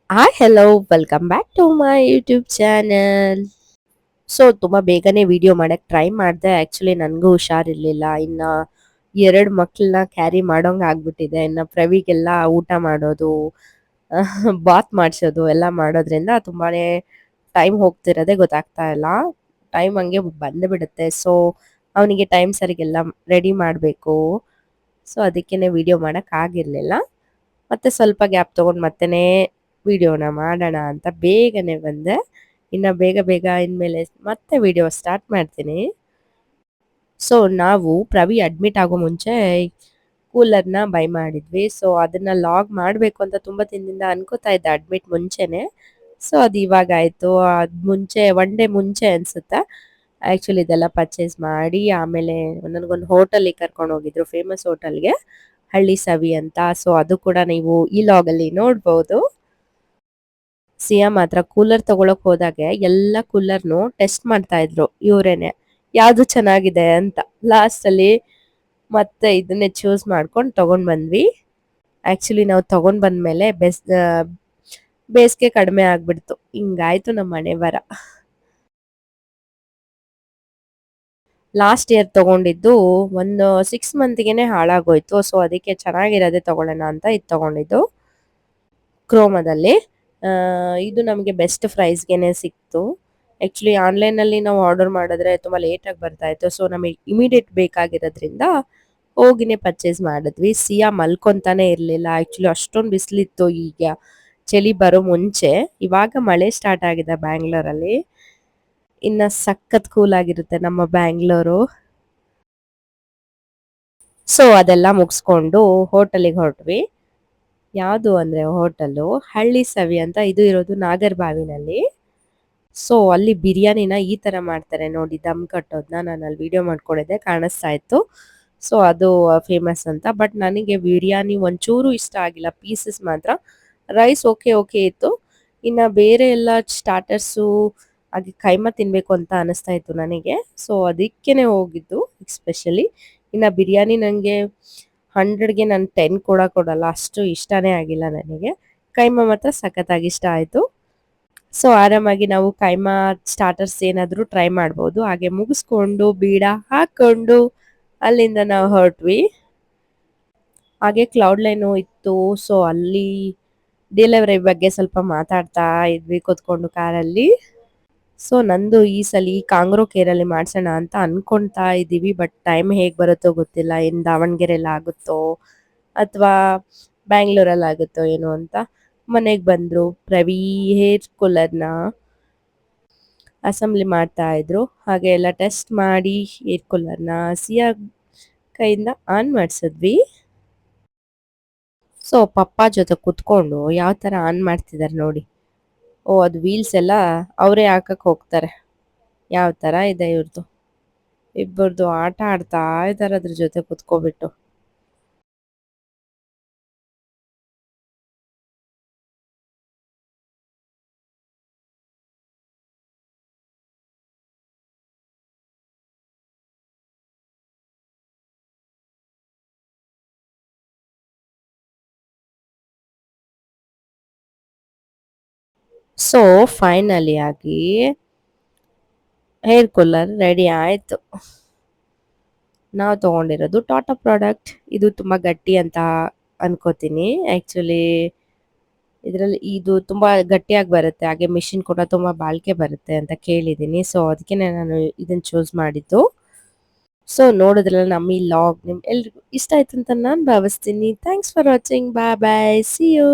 Hi hello welcome back to my YouTube channel. So ತುಂಬ ಬೇಗನೆ video ಮಾಡಕ್ಕೆ try ಮಾಡಿದೆ. ಆ್ಯಕ್ಚುಲಿ ನನಗೂ ಹುಷಾರಿರ್ಲಿಲ್ಲ. ಇನ್ನು ಎರಡು ಮಕ್ಕಳನ್ನ ಕ್ಯಾರಿ ಮಾಡೋಂಗೆ ಆಗ್ಬಿಟ್ಟಿದೆ. ಇನ್ನು ಪ್ರವಿಗೆಲ್ಲ ಊಟ ಮಾಡೋದು, ಬಾತ್ ಮಾಡಿಸೋದು ಎಲ್ಲ ಮಾಡೋದ್ರಿಂದ ತುಂಬಾ ಟೈಮ್ ಹೋಗ್ತಿರೋದೇ ಗೊತ್ತಾಗ್ತಾ ಇಲ್ಲ. ಟೈಮ್ ಹಂಗೆ ಬಂದುಬಿಡುತ್ತೆ. ಸೊ ಅವನಿಗೆ ಟೈಮ್ ಸರಿಗೆಲ್ಲ ರೆಡಿ ಮಾಡಬೇಕು. ಸೊ ಅದಕ್ಕೇ ವಿಡಿಯೋ ಮಾಡೋಕ್ಕಾಗಿರಲಿಲ್ಲ. ಮತ್ತೆ ಸ್ವಲ್ಪ ಗ್ಯಾಪ್ ತೊಗೊಂಡು ಮತ್ತೇ ವಿಡಿಯೋನ ಮಾಡೋಣ ಅಂತ ಬೇಗನೆ ಬಂದೆ. ಇನ್ನು ಬೇಗ ಬೇಗ ಇನ್ಮೇಲೆ ಮತ್ತೆ ವಿಡಿಯೋ ಸ್ಟಾರ್ಟ್ ಮಾಡ್ತೀನಿ. ಸೊ ನಾವು ಪ್ರವಿ ಅಡ್ಮಿಟ್ ಆಗೋ ಮುಂಚೆ ಕೂಲರ್ನ ಬೈ ಮಾಡಿದ್ವಿ. ಸೊ ಅದನ್ನ ಲಾಗ್ ಮಾಡಬೇಕು ಅಂತ ತುಂಬ ದಿನದಿಂದ ಅನ್ಕೋತಾ ಇದ್ದೆ ಅಡ್ಮಿಟ್ ಮುಂಚೆನೆ. ಸೊ ಅದು ಇವಾಗ ಆಯಿತು. ಅದು ಮುಂಚೆ ಒನ್ ಡೇ ಮುಂಚೆ ಅನಿಸುತ್ತೆ ಆ್ಯಕ್ಚುಲಿ ಇದೆಲ್ಲ ಪರ್ಚೇಸ್ ಮಾಡಿ. ಆಮೇಲೆ ನನಗೊಂದು ಹೋಟೆಲಿಗೆ ಕರ್ಕೊಂಡು ಹೋಗಿದ್ರು, ಫೇಮಸ್ ಹೋಟೆಲ್ಗೆ, ಹಳ್ಳಿ ಸವಿ ಅಂತ. ಸೊ ಅದು ಕೂಡ ನೀವು ಈ ಲಾಗಲ್ಲಿ ನೋಡ್ಬೋದು. ಸಿಯಾ ಮಾತ್ರ ಕೂಲರ್ ತಗೊಳಕ್ ಹೋದಾಗೆ ಎಲ್ಲ ಕೂಲರ್ನು ಟೆಸ್ಟ್ ಮಾಡ್ತಾ ಇದ್ರು ಇವರೇನೆ, ಯಾವ್ದು ಚೆನ್ನಾಗಿದೆ ಅಂತ. ಲಾಸ್ಟ್ ಅಲ್ಲಿ ಮತ್ತೆ ಇದನ್ನೇ ಚೂಸ್ ಮಾಡ್ಕೊಂಡು ತಗೊಂಡ್ ಬಂದ್ವಿ. ಆಕ್ಚುಲಿ ನಾವು ತಗೊಂಡ್ ಬಂದ್ಮೇಲೆ ಬೇಸಿಗೆ ಕಡಿಮೆ ಆಗ್ಬಿಡ್ತು. ಹಿಂಗಾಯ್ತು ನಮ್ಮ ಮನೆ ಬರ. ಲಾಸ್ಟ್ ಇಯರ್ ತಗೊಂಡಿದ್ದು ಒಂದು 6 ಮಂತ್ಗೆನೆ ಹಾಳಾಗೋಯ್ತು. ಸೊ ಅದಕ್ಕೆ ಚೆನ್ನಾಗಿರೋದೇ ತಗೊಳ್ಳೋಣ ಅಂತ ಇದು ತಗೊಂಡಿದ್ದು ಕ್ರೋಮದಲ್ಲಿ. ಇದು ನಮಗೆ ಬೆಸ್ಟ್ ಪ್ರೈಸ್ಗೆನೆ ಸಿಕ್ತು. ಆ್ಯಕ್ಚುಲಿ ಆನ್ಲೈನಲ್ಲಿ ನಾವು ಆರ್ಡರ್ ಮಾಡಿದ್ರೆ ತುಂಬ ಲೇಟಾಗಿ ಬರ್ತಾ ಇತ್ತು. ಸೊ ನಮಗೆ ಇಮಿಡಿಯೇಟ್ ಬೇಕಾಗಿರೋದ್ರಿಂದ ಹೋಗಿನೇ ಪರ್ಚೇಸ್ ಮಾಡಿದ್ವಿ. ಸಿಯಾ ಮಲ್ಕೊತಾನೆ ಇರಲಿಲ್ಲ. ಆ್ಯಕ್ಚುಲಿ ಅಷ್ಟೊಂದು ಬಿಸಿಲಿತ್ತು ಈಗ ಚಳಿ ಬರೋ ಮುಂಚೆ. ಇವಾಗ ಮಳೆ ಸ್ಟಾರ್ಟ್ ಆಗಿದೆ ಬ್ಯಾಂಗ್ಳೂರಲ್ಲಿ. ಇನ್ನು ಸಖತ್ ಕೂಲ್ ಆಗಿರುತ್ತೆ ನಮ್ಮ ಬ್ಯಾಂಗ್ಳೂರು. ಸೊ ಅದೆಲ್ಲ ಮುಗಿಸ್ಕೊಂಡು ಹೋಟೆಲಿಗೆ ಹೊರಟ್ವಿ. ಯಾವುದು ಅಂದರೆ ಹೋಟೆಲು ಹಳ್ಳಿ ಸವಿ ಅಂತ. ಇದು ಇರೋದು ನಾಗರಬಾವಿನಲ್ಲಿ. ಸೊ ಅಲ್ಲಿ ಬಿರಿಯಾನಿನ ಈ ಥರ ಮಾಡ್ತಾರೆ ನೋಡಿ, ದಮ್ ಕಟ್ಟೋದನ್ನ ನಾನು ಅಲ್ಲಿ ವಿಡಿಯೋ ಮಾಡ್ಕೊಂಡಿದ್ದೆ, ಕಾಣಿಸ್ತಾ ಇತ್ತು. ಸೊ ಅದು ಫೇಮಸ್ ಅಂತ. ಬಟ್ ನನಗೆ ಬಿರಿಯಾನಿ ಒಂಚೂರು ಇಷ್ಟ ಆಗಿಲ್ಲ, ಪೀಸಸ್ ಮಾತ್ರ. ರೈಸ್ ಓಕೆ ಓಕೆ ಇತ್ತು. ಇನ್ನು ಬೇರೆ ಎಲ್ಲ ಸ್ಟಾರ್ಟರ್ಸು ಹಾಗೆ ಕೈಮ ತಿನ್ನಬೇಕು ಅಂತ ಅನಿಸ್ತಾ ಇತ್ತು ನನಗೆ. ಸೊ ಅದಕ್ಕೇ ಹೋಗಿದ್ದು ಎಸ್ಪೆಷಲಿ. ಇನ್ನು ಬಿರಿಯಾನಿ ನನಗೆ 100ಗೆ ನಾನು 10 ಕೂಡ ಕೊಡಲ್ಲ, ಅಷ್ಟು ಇಷ್ಟನೇ ಆಗಿಲ್ಲ ನನಗೆ. ಕೈಮ ಮಾತ್ರ ಸಖತ್ತಾಗಿ ಇಷ್ಟ ಆಯಿತು. ಸೊ ಆರಾಮಾಗಿ ನಾವು ಕೈಮಾ ಸ್ಟಾರ್ಟರ್ಸ್ ಏನಾದರೂ ಟ್ರೈ ಮಾಡ್ಬೋದು. ಹಾಗೆ ಮುಗಿಸ್ಕೊಂಡು ಬೀಡ ಹಾಕ್ಕೊಂಡು ಅಲ್ಲಿಂದ ನಾವು ಹೊರಟ್ವಿ. ಹಾಗೆ ಕ್ಲೌಡ್ ಲೈನು ಇತ್ತು. ಸೊ ಅಲ್ಲಿ ಡೆಲಿವರಿ ಬಗ್ಗೆ ಸ್ವಲ್ಪ ಮಾತಾಡ್ತಾ ಇದ್ವಿ ಕೂತ್ಕೊಂಡು ಕಾರಲ್ಲಿ. ಸೊ ನಂದು ಈ ಸಲ ಕಾಂಗ್ರೋ ಕೇರಲ್ಲಿ ಮಾಡ್ಸೋಣ ಅಂತ ಅನ್ಕೊಳ್ತಾ ಇದ್ದೀವಿ. ಬಟ್ ಟೈಮ್ ಹೇಗೆ ಬರುತ್ತೋ ಗೊತ್ತಿಲ್ಲ. ಇನ್ನು ದಾವಣಗೆರೆಯಲ್ಲಿ ಆಗುತ್ತೋ ಅಥವಾ ಬ್ಯಾಂಗ್ಳೂರಲ್ಲಿ ಆಗುತ್ತೋ ಏನೋ ಅಂತ. ಮನೆಗೆ ಬಂದರು ಪ್ರವಿ ಹೇರ್ ಕೂಲರ್ನ ಅಸೆಂಬ್ಲಿ ಮಾಡ್ತಾ ಇದ್ರು. ಹಾಗೆ ಎಲ್ಲ ಟೆಸ್ಟ್ ಮಾಡಿ ಏರ್ ಕೂಲರ್ನ ಸಿಯಾ ಕೈಯಿಂದ ಆನ್ ಮಾಡಿಸಿದ್ವಿ. ಸೊ ಪಪ್ಪ ಜೊತೆ ಕುತ್ಕೊಂಡು ಯಾವ ಥರ ಆನ್ ಮಾಡ್ತಿದ್ದಾರೆ ನೋಡಿ. ಓ ಅದು ವೀಲ್ಸ್ ಎಲ್ಲ ಅವರೇ ಹಾಕಕ್ಕೆ ಹೋಗ್ತಾರೆ. ಯಾವ ಥರ ಇದೆ ಇವ್ರದ್ದು. ಇಬ್ಬರದು ಆಟ ಆಡ್ತಾ ಇದ್ದಾರೆ ಅದ್ರ ಜೊತೆ ಕುತ್ಕೊಬಿಟ್ಟು. ಸೊ ಫೈನಲಿ ಆಗಿ ಹೇರ್ ಕೂಲರ್ ರೆಡಿ ಆಯಿತು. ನಾವು ತೊಗೊಂಡಿರೋದು ಟಾಟಾ ಪ್ರಾಡಕ್ಟ್. ಇದು ತುಂಬ ಗಟ್ಟಿ ಅಂತ ಅನ್ಕೋತೀನಿ. ಆ್ಯಕ್ಚುಲಿ ಇದರಲ್ಲಿ ಇದು ತುಂಬ ಗಟ್ಟಿಯಾಗಿ ಬರುತ್ತೆ. ಹಾಗೆ ಮಿಷಿನ್ ಕೂಡ ತುಂಬ ಬಾಳಿಕೆ ಬರುತ್ತೆ ಅಂತ ಕೇಳಿದ್ದೀನಿ. ಸೊ ಅದಕ್ಕೆ ನಾನು ಇದನ್ನು ಚೂಸ್ ಮಾಡಿದ್ದು. ಸೊ ನೋಡಿದ್ರಲ್ಲ ನಮ್ಮ ಈ ಲಾಗ್ ನಿಮ್ಗೆ ಎಲ್ರಿಗೂ ಇಷ್ಟ ಆಯ್ತು ಅಂತ ನಾನು ಭಾವಿಸ್ತೀನಿ. Thanks for watching. Bye bye, see you.